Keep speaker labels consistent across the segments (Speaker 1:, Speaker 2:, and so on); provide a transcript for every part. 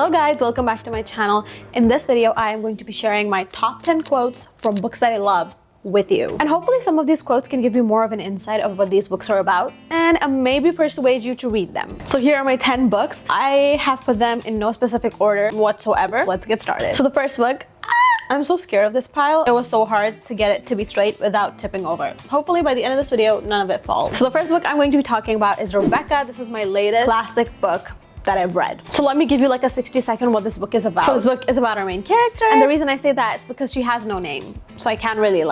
Speaker 1: Hello guys, welcome back to my channel. In this video, I am going to be sharing my top 10 quotes from books that I love with you. And hopefully some of these quotes can give you more of an insight of what these books are about and maybe persuade you to read them. So here are my 10 books. I have put them in no specific order whatsoever. Let's get started. So the first book, I'm so scared of this pile. It was so hard to get it to be straight without tipping over. Hopefully by the end of this video, none of it falls. So the first book I'm going to be talking about is Rebecca. This is my latest classic book that I've read. So let me give you like a 60-second what this book is about. So this book is about our main character, and the reason I say that is because she has no name. So I can't really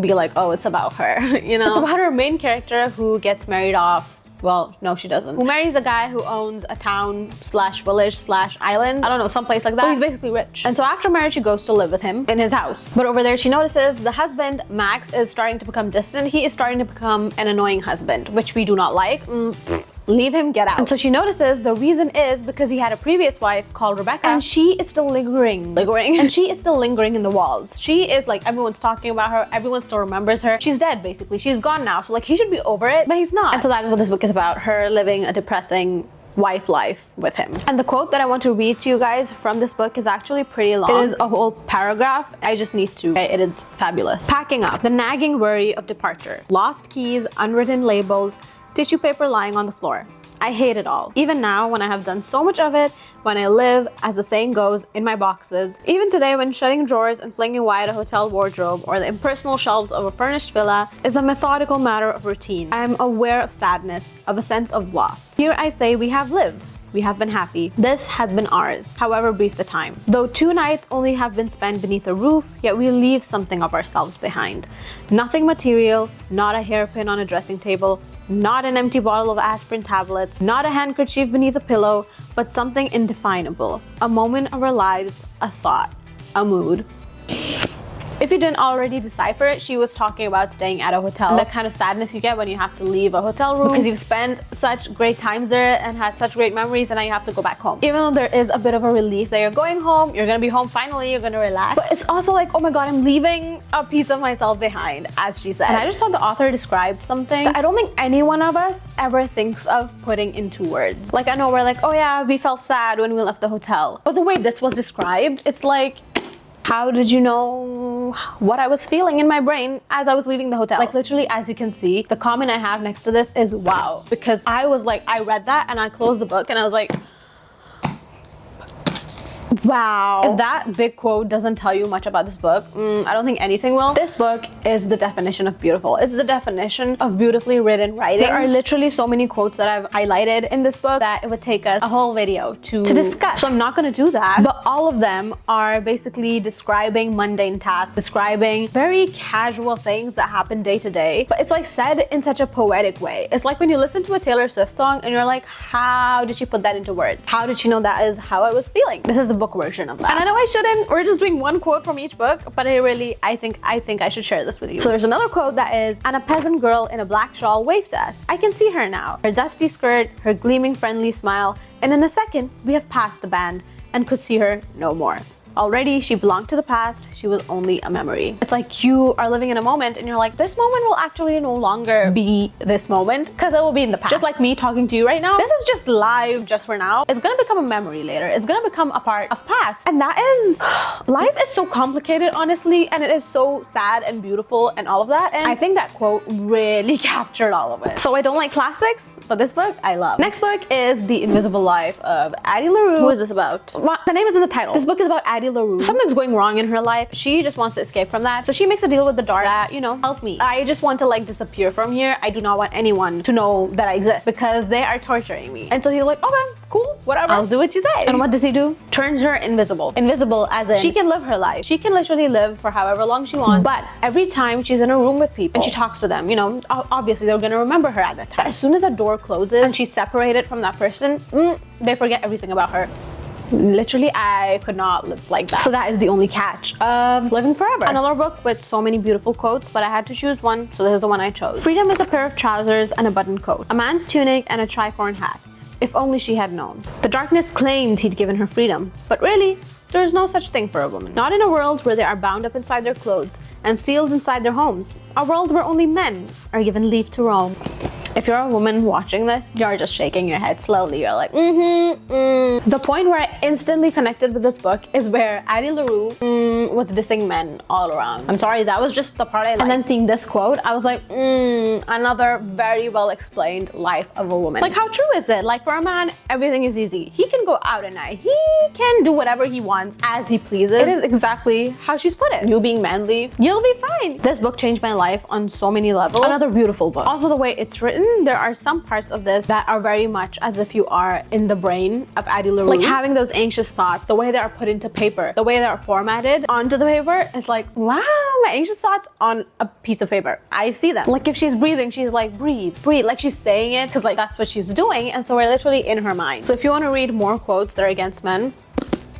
Speaker 1: be like, oh, it's about her, you know? It's about our main character who gets married off. Well, no, she doesn't. Who marries a guy who owns a town slash village slash island. I don't know, someplace like that. So he's basically rich. And so after marriage, she goes to live with him in his house. But over there, she notices the husband, Max, is starting to become distant. He is starting to become an annoying husband, which we do not like. Leave him, get out. And so she notices the reason is because he had a previous wife called Rebecca, and she is still lingering and she is still lingering in the walls. She is like, everyone's talking about her, everyone still remembers her. She's dead basically, she's gone now, so like he should be over it, but he's not. And so that is what this book is about, her living a depressing wife life with him. And the quote that I want to read to you guys from this book is actually pretty long. It is a whole paragraph. I just need to, it is fabulous. Packing up, the nagging worry of departure, lost keys, unwritten labels, tissue paper lying on the floor. I hate it all. Even now, when I have done so much of it, when I live, as the saying goes, in my boxes. Even today, when shutting drawers and flinging wide a hotel wardrobe or the impersonal shelves of a furnished villa is a methodical matter of routine, I am aware of sadness, of a sense of loss. Here I say we have lived. We have been happy. This has been ours, however brief the time. Though 2 nights only have been spent beneath a roof, yet we leave something of ourselves behind. Nothing material, not a hairpin on a dressing table, not an empty bottle of aspirin tablets, not a handkerchief beneath a pillow, but something indefinable. A moment of our lives, a thought, a mood. If you didn't already decipher it, she was talking about staying at a hotel. And the kind of sadness you get when you have to leave a hotel room because you've spent such great times there and had such great memories, and now you have to go back home. Even though there is a bit of a relief that you're going home, you're gonna be home finally, you're gonna relax. But it's also like, oh my god, I'm leaving a piece of myself behind, as she said. And I just thought the author described something that I don't think any one of us ever thinks of putting into words. Like, I know we're like, oh yeah, we felt sad when we left the hotel. But the way this was described, it's like, how did you know what I was feeling in my brain as I was leaving the hotel? Like literally, as you can see, the comment I have next to this is wow. Because I was like, I read that and I closed the book and I was like, wow. If that big quote doesn't tell you much about this book, I don't think anything will. This book is the definition of beautiful. It's the definition of beautifully written writing. There are literally so many quotes that I've highlighted in this book that it would take us a whole video to discuss. So I'm not gonna do that, but all of them are basically describing mundane tasks, describing very casual things that happen day to day, but it's like said in such a poetic way. It's like when you listen to a Taylor Swift song and you're like, how did she put that into words? How did she know that is how I was feeling? This is the book version of that. And I know I shouldn't, we're just doing one quote from each book, but I think I should share this with you. So there's another quote that is, and a peasant girl in a black shawl waved to us. I can see her now, her dusty skirt, her gleaming friendly smile, and in a second we have passed the band and could see her no more. Already, she belonged to the past. She was only a memory. It's like you are living in a moment and you're like, this moment will actually no longer be this moment because it will be in the past. Just like me talking to you right now. This is just live just for now. It's gonna become a memory later. It's gonna become a part of past. And that is, life is so complicated, honestly, and it is so sad and beautiful and all of that. And I think that quote really captured all of it. So I don't like classics, but this book I love. Next book is The Invisible Life of Addie LaRue. Who is this about? Well, the name is in the title. This book is about Addie LaRue. Something's going wrong in her life. She just wants to escape from that. So she makes a deal with the dark that, you know, help me. I just want to like disappear from here. I do not want anyone to know that I exist because they are torturing me. And so he's like, okay, cool, whatever. I'll do what you say. And what does he do? Turns her invisible. Invisible as in she can live her life. She can literally live for however long she wants. But every time she's in a room with people and she talks to them, you know, obviously they're gonna remember her at that time. But as soon as a door closes and she's separated from that person, they forget everything about her. Literally, I could not live like that. So that is the only catch of living forever. Another book with so many beautiful quotes, but I had to choose one, so this is the one I chose. Freedom is a pair of trousers and a buttoned coat, a man's tunic and a tricorn hat. If only she had known. The darkness claimed he'd given her freedom, but really, there is no such thing for a woman. Not in a world where they are bound up inside their clothes and sealed inside their homes. A world where only men are given leave to roam. If you're a woman watching this, you're just shaking your head slowly. You're like, The point where I instantly connected with this book is where Addie LaRue was dissing men all around. I'm sorry, that was just the part I liked. And then seeing this quote, I was like, another very well explained life of a woman. Like, how true is it? Like, for a man, everything is easy. He can go out at night. He can do whatever he wants as he pleases. It is exactly how she's put it. You being manly, you'll be fine. This book changed my life on so many levels. Another beautiful book. Also, the way it's written, there are some parts of this that are very much as if you are in the brain of Addie LaRue. Like, having those anxious thoughts, the way they are put into paper, the way they are formatted onto the paper is like, wow, my anxious thoughts on a piece of paper. I see them. Like, if she's breathing, she's like, breathe, breathe. Like, she's saying it because like that's what she's doing. And so we're literally in her mind. So if you want to read more quotes that are against men,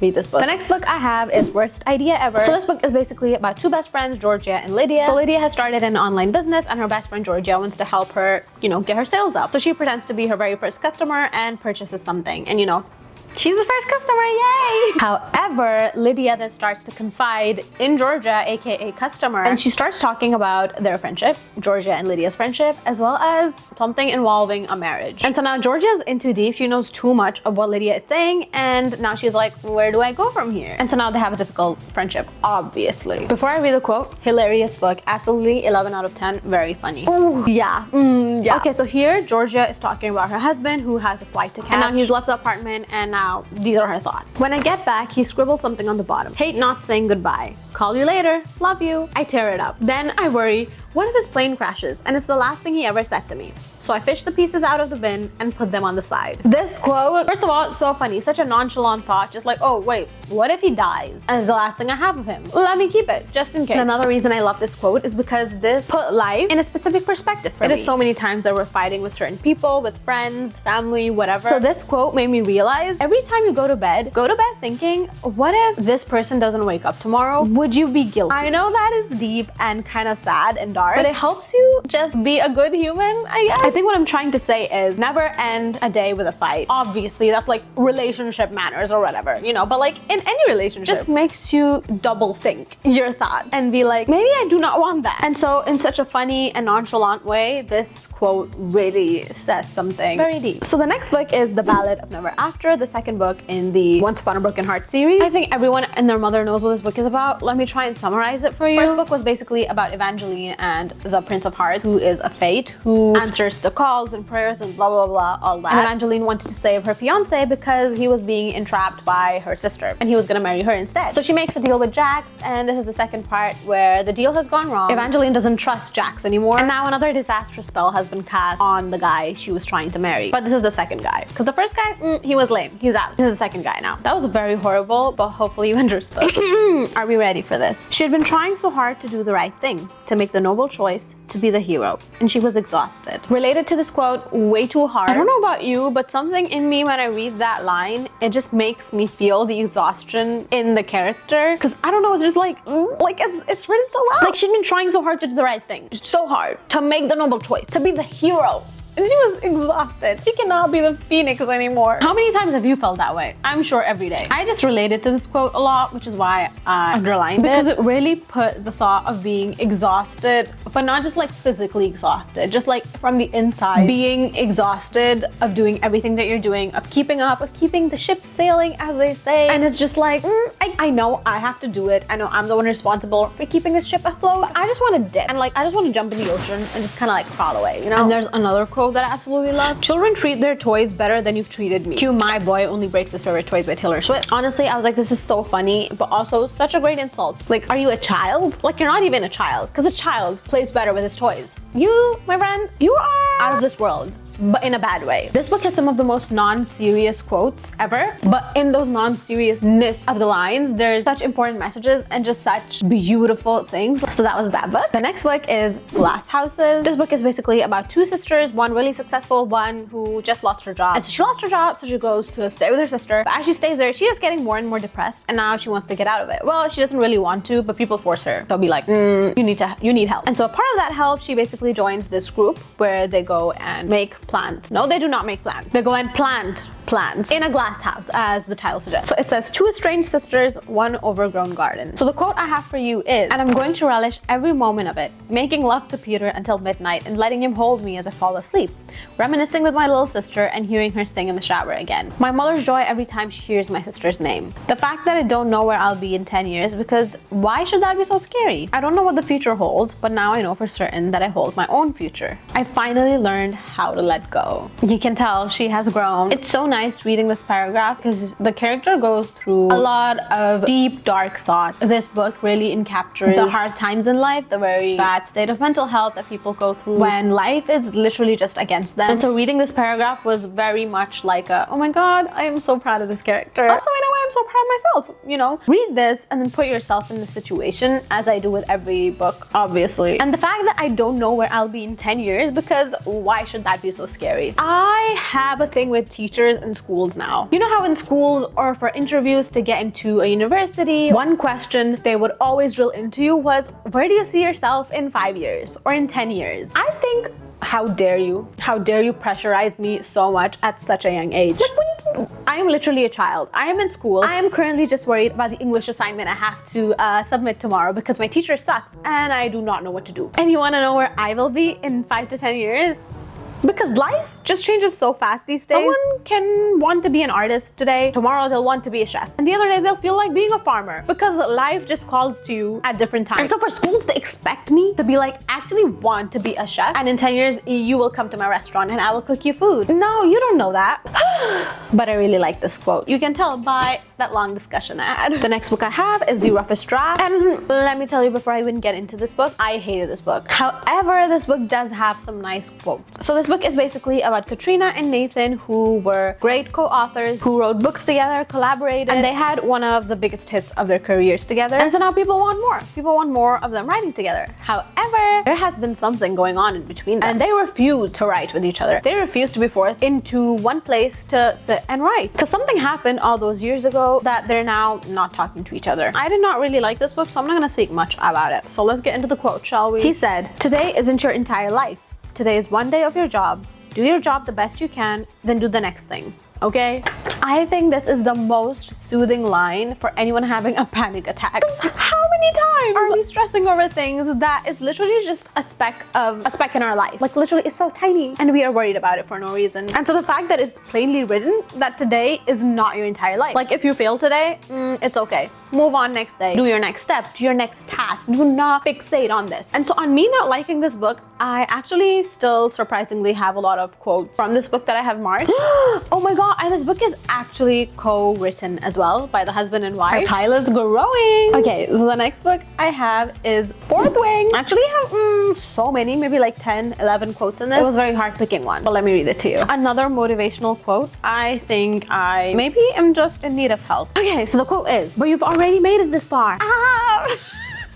Speaker 1: read this book. The next book I have is Worst Idea Ever. So this book is basically about two best friends, Georgia and Lydia. So Lydia has started an online business and her best friend Georgia wants to help her, get her sales up. So she pretends to be her very first customer and purchases something. And she's the first customer, yay! However, Lydia then starts to confide in Georgia, aka customer, and she starts talking about their friendship, Georgia and Lydia's friendship, as well as something involving a marriage. And so now Georgia's in too deep, she knows too much of what Lydia is saying, and now she's like, where do I go from here? And so now they have a difficult friendship, obviously. Before I read the quote, hilarious book, absolutely 11 out of 10, very funny. Ooh, yeah. Okay, so here Georgia is talking about her husband who has a flight to catch, and now he's left the apartment, and now these are her thoughts. When I get back, he scribbles something on the bottom. Hate not saying goodbye. Call you later. Love you. I tear it up. Then I worry, what if his plane crashes? And it's the last thing he ever said to me. So I fish the pieces out of the bin and put them on the side. This quote, first of all, it's so funny. Such a nonchalant thought. Just like, oh, wait, what if he dies? And it's the last thing I have of him. Let me keep it, just in case. And another reason I love this quote is because this put life in a specific perspective for me. It is so many times that we're fighting with certain people, with friends, family, whatever. So this quote made me realize every time you go to bed thinking, what if this person doesn't wake up tomorrow? Would you be guilty? I know that is deep and kind of sad and dark, but it helps you just be a good human, I guess. I think what I'm trying to say is never end a day with a fight. Obviously, that's like relationship manners or whatever, but like in any relationship, just makes you double think your thoughts and be like, maybe I do not want that. And so in such a funny and nonchalant way, this quote really says something very deep. So the next book is The Ballad of Never After, the second book in the Once Upon a Broken Heart series. I think everyone and their mother knows what this book is about. Let me try and summarize it for you. First book was basically about Evangeline and the Prince of Hearts, who is a fate, who answers the calls and prayers and blah, blah, blah, all that. And Evangeline wanted to save her fiance because he was being entrapped by her sister and he was gonna marry her instead. So she makes a deal with Jax, and this is the second part where the deal has gone wrong. Evangeline doesn't trust Jax anymore, and now another disastrous spell has been cast on the guy she was trying to marry. But this is the second guy, because the first guy, he was lame. He's out. This is the second guy now. That was very horrible, but hopefully you understood. Are we ready for this? She had been trying so hard to do the right thing, to make the noble choice, to be the hero, and she was exhausted. Related to this quote, way too hard. I don't know about you, but something in me when I read that line, it just makes me feel the exhaustion in the character, because I don't know, it's just like it's written so well. Like, she'd been trying so hard to do the right thing, so hard to make the noble choice, to be the hero. And she was exhausted. She cannot be the phoenix anymore. How many times have you felt that way? I'm sure every day. I just related to this quote a lot, which is why I underlined it. Because it really put the thought of being exhausted, but not just like physically exhausted, just like from the inside. Being exhausted of doing everything that you're doing, of keeping up, of keeping the ship sailing, as they say. And it's just like, I know I have to do it. I know I'm the one responsible for keeping this ship afloat. But I just want to dip. And like, I just want to jump in the ocean and just kind of like crawl away, And there's another quote that I absolutely love. Children treat their toys better than you've treated me. Cue My Boy Only Breaks His Favorite Toys by Taylor Swift. Honestly, I was like, this is so funny, but also such a great insult. Like, are you a child? Like, you're not even a child, because a child plays better with his toys. You, my friend, you are out of this world. But in a bad way. This book has some of the most non-serious quotes ever, but in those non-seriousness of the lines, there's such important messages and just such beautiful things. So that was that book. The next book is Glass Houses. This book is basically about two sisters, one really successful, one who just lost her job. And so she lost her job, so she goes to stay with her sister. But as she stays there, she's just getting more and more depressed, and now she wants to get out of it. Well, she doesn't really want to, but people force her. They'll be like, you need help. And so a part of that help, she basically joins this group where they go and make plants. No, they do not make plants. They go and plant plants in a glass house, as the title suggests. So it says, two estranged sisters, one overgrown garden. So the quote I have for you is, and I'm going to relish every moment of it, making love to Peter until midnight and letting him hold me as I fall asleep, reminiscing with my little sister and hearing her sing in the shower again. My mother's joy every time she hears my sister's name. The fact that I don't know where I'll be in 10 years, because why should that be so scary? I don't know what the future holds, but now I know for certain that I hold my own future. I finally learned how to let go. You can tell she has grown. It's so nice reading this paragraph because the character goes through a lot of deep, dark thoughts. This book really encaptures the hard times in life, the very bad state of mental health that people go through when life is literally just against them. And so reading this paragraph was very much like a, oh my god, I am so proud of this character. Also, in a way, I'm so proud of myself. You know, read this and then put yourself in the situation, as I do with every book, obviously. And the fact that I don't know where I'll be in 10 years, because why should that be so scary? I have a thing with teachers in schools now. You know how in schools or for interviews to get into a university, one question they would always drill into you was, where do you see yourself in 5 years or in 10 years? I think, how dare you? How dare you pressurize me so much at such a young age? I am literally a child. I am in school. I am currently just worried about the English assignment I have to submit tomorrow because my teacher sucks and I do not know what to do. And you want to know where I will be in 5 to 10 years? Because life just changes so fast these days. Someone can want to be an artist today, tomorrow they'll want to be a chef, and the other day they'll feel like being a farmer, because life just calls to you at different times. And so for schools to expect me to be like, actually want to be a chef, and in 10 years you will come to my restaurant and I will cook you food. No, you don't know that. But I really like this quote. You can tell by that long discussion I had. The next book I have is The Roughest Draft, and let me tell you before I even get into this book, I hated this book. However, this book does have some nice quotes. So this book is basically about Katrina and Nathan, who were great co-authors who wrote books together, collaborated, and they had one of the biggest hits of their careers together. And so now people want more. People want more of them writing together. However, there has been something going on in between them, and they refuse to write with each other. They refuse to be forced into one place to sit and write, because something happened all those years ago that they're now not talking to each other. I did not really like this book, so I'm not gonna speak much about it. So let's get into the quote, shall we? He said, "Today isn't your entire life. Today is one day of your job. Do your job the best you can, then do the next thing, okay?" I think this is the most soothing line for anyone having a panic attack. How many times are we stressing over things that is literally just a speck in our life? Like literally it's so tiny and we are worried about it for no reason. And so the fact that it's plainly written that today is not your entire life. Like if you fail today, it's okay. Move on next day. Do your next step, do your next task. Do not fixate on this. And so on me not liking this book, I actually still surprisingly have a lot of quotes from this book that I have marked. Oh my god, and this book is actually co-written as well by the husband and wife. Our pile is growing. Okay, so the next book I have is Fourth Wing. I actually have so many, maybe like 10, 11 quotes in this. It was very hard picking one, but let me read it to you. Another motivational quote. I think I maybe am just in need of help. Okay, so the quote is, "But you've already made it this far." Ah!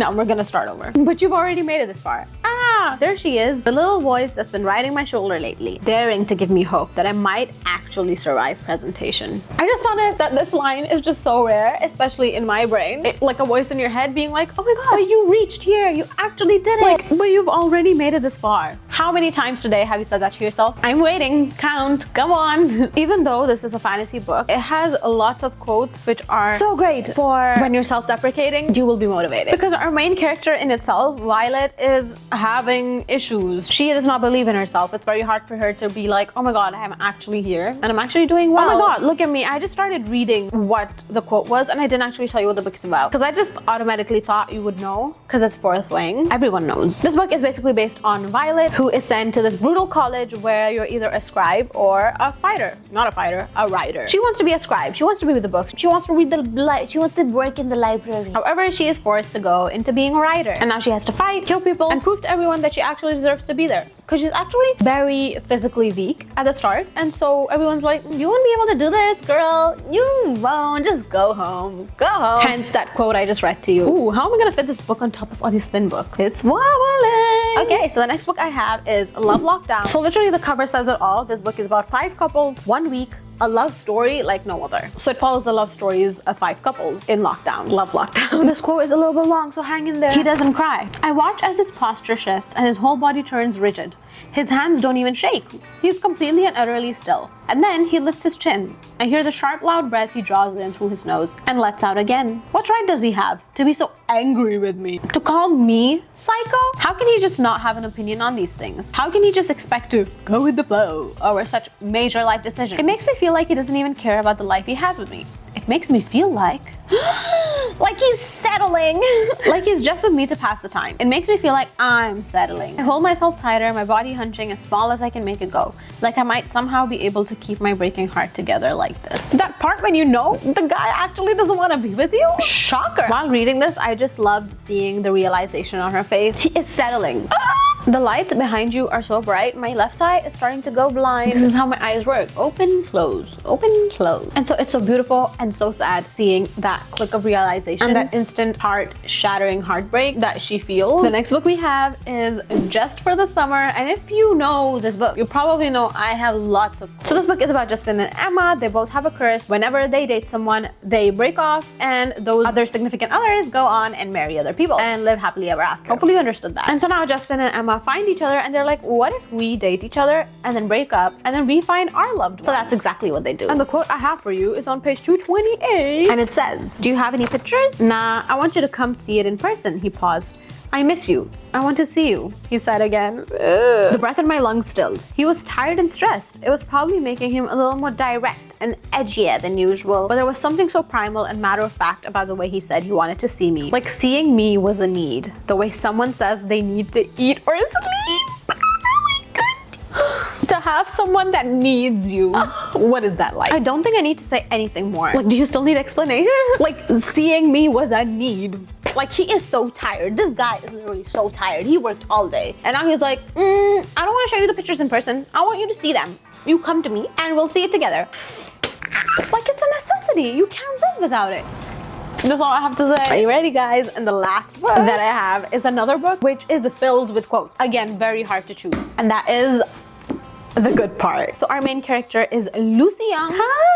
Speaker 1: No, we're gonna start over. "But you've already made it this far." Ah, there she is, the little voice that's been riding my shoulder lately, daring to give me hope that I might actually survive presentation. I just found out that this line is just so rare, especially in my brain. Like a voice in your head being like, oh my god, but you reached here, you actually did it. Like, but you've already made it this far. How many times today have you said that to yourself? I'm waiting, count, come on. Even though this is a fantasy book, it has lots of quotes which are so great for when you're self-deprecating, you will be motivated. Because our main character in itself, Violet, is having issues. She does not believe in herself. It's very hard for her to be like, oh my god, I'm actually here and I'm actually doing well. Oh my god, look at me. I just started reading what the quote was and I didn't actually tell you what the book is about because I just automatically thought you would know because it's Fourth Wing. Everyone knows. This book is basically based on Violet, who is sent to this brutal college where you're either a scribe or a fighter. Not a fighter, a writer. She wants to be a scribe. She wants to be with the books. She wants to read she wants to work in the library. However, she is forced to go into being a writer. And now she has to fight, kill people, and prove to everyone that she actually deserves to be there. Because she's actually very physically weak at the start. And so everyone's like, you won't be able to do this, girl. You won't. Just go home. Go home. Hence that quote I just read to you. Ooh, how am I gonna fit this book on top of all these thin books? It's wobbling. Okay, so the next book I have is Love Lockdown. So literally the cover says it all. This book is about 5 couples, 1 week, a love story like no other. So it follows the love stories of 5 couples in lockdown. Love lockdown. This quote is a little bit long, so hang in there. He doesn't cry. I watch as his posture shifts and his whole body turns rigid. His hands don't even shake. He's completely and utterly still. And then he lifts his chin. I hear the sharp, loud breath he draws in through his nose and lets out again. What right does he have to be so angry with me? To call me psycho? How can he just not have an opinion on these things? How can he just expect to go with the flow over such major life decisions? It makes me feel like he doesn't even care about the life he has with me. It makes me feel like he's settling. Like he's just with me to pass the time. It makes me feel like I'm settling. I hold myself tighter, my body hunching as small as I can make it go. Like I might somehow be able to keep my breaking heart together like this. That part when you know the guy actually doesn't want to be with you? Shocker. While reading this, I just loved seeing the realization on her face. He is settling. The lights behind you are so bright, my left eye is starting to go blind. This is how my eyes work. Open, close, open, close. And so it's so beautiful and so sad seeing that click of realization and that instant heart-shattering heartbreak that she feels. The next book we have is Just for the Summer. And if you know this book, you probably know I have lots of quotes. So this book is about Justin and Emma. They both have a curse. Whenever they date someone, they break off and those other significant others go on and marry other people and live happily ever after. Hopefully you understood that. And so now Justin and Emma find each other and they're like, what if we date each other and then break up and then we find our loved one? So that's exactly what they do. And the quote I have for you is on page 228 and it says, do you have any pictures? Nah, I want you to come see it in person. He paused. I miss you. I want to see you, he said again. Ugh. The breath in my lungs stilled. He was tired and stressed. It was probably making him a little more direct and edgier than usual, but there was something so primal and matter-of-fact about the way he said he wanted to see me. Like seeing me was a need. The way someone says they need to eat or sleep. To have someone that needs you. What is that like? I don't think I need to say anything more. Like, do you still need explanation? Like, seeing me was a need. Like, he is so tired. This guy is literally so tired. He worked all day. And now he's like, I don't want to show you the pictures in person. I want you to see them. You come to me and we'll see it together. Like, it's a necessity. You can't live without it. That's all I have to say. Are you ready, guys? And the last book that I have is another book which is filled with quotes. Again, very hard to choose. And that is The Good Part. So our main character is Lucy Young. Hi!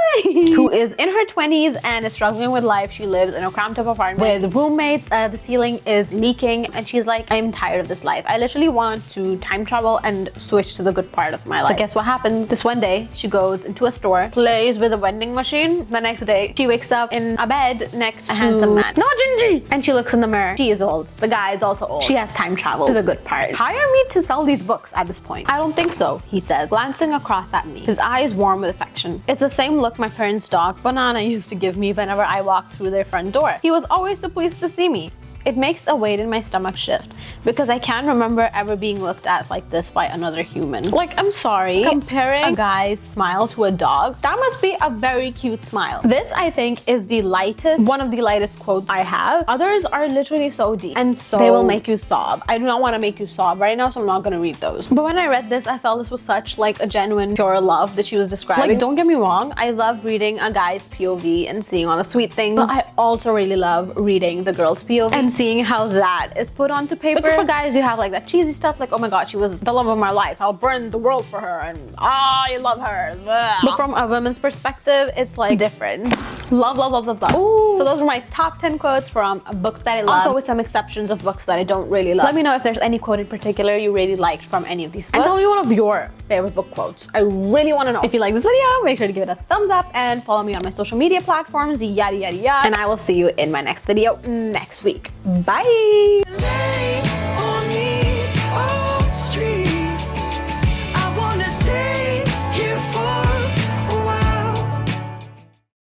Speaker 1: Who is in her 20s and is struggling with life. She lives in a cramped up apartment with roommates. The ceiling is leaking and she's like, I'm tired of this life. I literally want to time travel and switch to the good part of my life. So guess what happens? This one day, she goes into a store, plays with a vending machine. The next day, she wakes up in a bed next to a handsome man. Not Gingy! And she looks in the mirror. She is old. The guy is also old. She has time travel to the good part. Hire me to sell these books at this point. I don't think so, he says, glancing across at me. His eyes warm with affection. It's the same look my parents' dog, Banana, used to give me whenever I walked through their front door. He was always so pleased to see me. It makes a weight in my stomach shift because I can't remember ever being looked at like this by another human. Like, I'm sorry, comparing a guy's smile to a dog, that must be a very cute smile. This, I think, is the lightest, one of the lightest quotes I have. Others are literally so deep and so they will make you sob. I do not want to make you sob right now, so I'm not gonna read those. But when I read this, I felt this was such like a genuine, pure love that she was describing. Like, don't get me wrong, I love reading a guy's POV and seeing all the sweet things, but I also really love reading the girl's POV and seeing how that is put onto paper. Because for guys, you have like that cheesy stuff like, oh my god, she was the love of my life, I'll burn the world for her, and I love her. Blah. But from a woman's perspective, it's like different. Love, love, love, love, love. Ooh. So those were my top 10 quotes from books that I love. Also with some exceptions of books that I don't really love. Let me know if there's any quote in particular you really liked from any of these books. And tell me one of your favorite book quotes. I really want to know. If you like this video, make sure to give it a thumbs up and follow me on my social media platforms, yada, yada, yada. And I will see you in my next video next week. Bye!